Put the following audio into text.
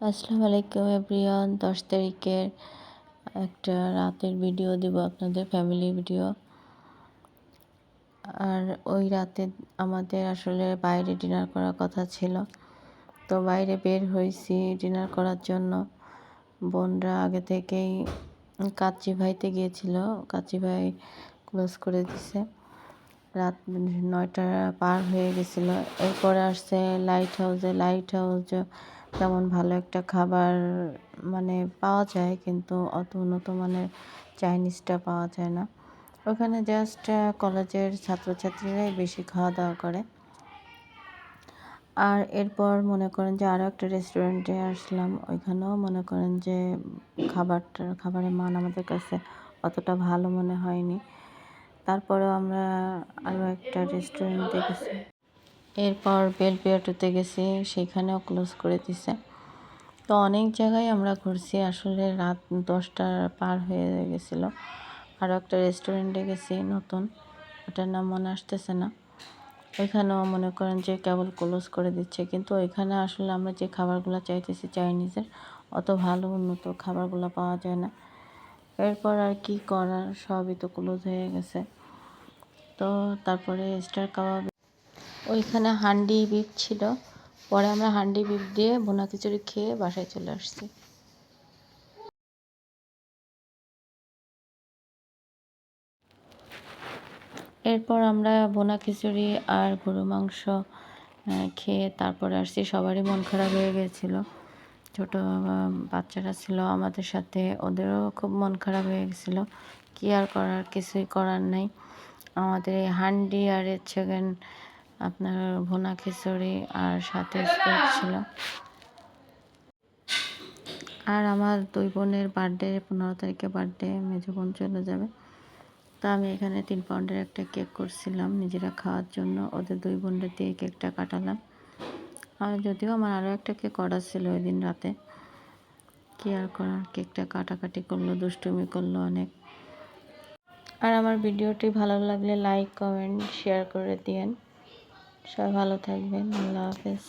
আসসালামু আলাইকুম এভরিওয়ান। 10 তারিখের একটা রাতের ভিডিও দিব আপনাদের, ফ্যামিলি ভিডিও। আর ওই রাতে আমাদের আসলে বাইরে ডিনার করার কথা ছিল, তো বাইরে বের হয়েছি ডিনার করার জন্য। বোনরা আগে থেকেই কাচ্চি ভাইতে গিয়েছিল, কাচ্চি ভাই ক্লোজ করে দিছে। রাত 9টা পার হয়ে গেছিল। এরপরে আসছে লাইট হাউসে। লাইট হাউসে তেমন ভালো একটা খাবার মানে পাওয়া যায়, কিন্তু অত উন্নত মানের চাইনিজটা পাওয়া যায় না। ওখানে জাস্ট কলেজের ছাত্রছাত্রীরাই বেশি খাওয়া দাওয়া করে। আর এরপর মনে করেন যে আরও একটা রেস্টুরেন্টে আসলাম। ওইখানেও মনে করেন যে খাবারের মান আমাদের কাছে অতটা ভালো মনে হয়নি। তারপরেও আমরা আরও একটা রেস্টুরেন্টে গেছি। এরপর বেলপিয়াটুতে গেছি, সেখানেও ক্লোজ করে দিছে। তো অনেক জায়গায় আমরা ঘুরছি, আসলে রাত 10টা পার হয়ে গেছিলো। আরও একটা রেস্টুরেন্টে গেছি নতুন, ওটার নাম মনে আসতেছে না। ওইখানেও মনে করেন যে কেবল ক্লোজ করে দিচ্ছে, কিন্তু ওইখানে আসলে আমরা যে খাবারগুলো চাইতেছি চাইনিজের, অত ভালো উন্নত খাবারগুলো পাওয়া যায় না। এরপর আর কি করার, সবই তো ক্লোজ হয়ে গেছে। তো তারপরে স্টার কাবাব, ওইখানে হান্ডি বিফ ছিল। পরে আমরা হান্ডি বিফ দিয়ে ভুনা খিচুড়ি খেয়ে বাসায় চলে আসছি। এরপর আমরা ভুনা খিচুড়ি আর গরু মাংস খেয়ে তারপরে আসছি। সবারই মন খারাপ হয়ে গিয়েছিল, ছোটো বাচ্চারা ছিল আমাদের সাথে, ওদেরও খুব মন খারাপ হয়ে গেছিলো। কী আর করার, কিছুই করার নাই। আমাদের এই হান্ডি আর আপনার ভুনা খিচুড়ি আর সাথে স্প্রাইট ছিল। আর আমার 2 বোনের বার্থডে, 15 তারিখে বার্থডে, মেজো বোন চলে যাবে। তা আমি এখানে 3 পাউন্ডের একটা কেক করছিলাম নিজেরা খাওয়ার জন্য। ওদের 2 বোনদের দিয়ে কেকটা কাটালাম। আর যদিও আমার আরও একটা কেক অর্ডার ছিল ওই দিন রাতে। কী আর করার, কেকটা কাটাকাটি করলো, দুষ্টুমি করলো অনেক। আর আমার ভিডিওটি ভালো লাগলে লাইক, কমেন্ট, শেয়ার করে দিয়েন। সবাই ভালো থাকবেন। আল্লাহ হাফেজ।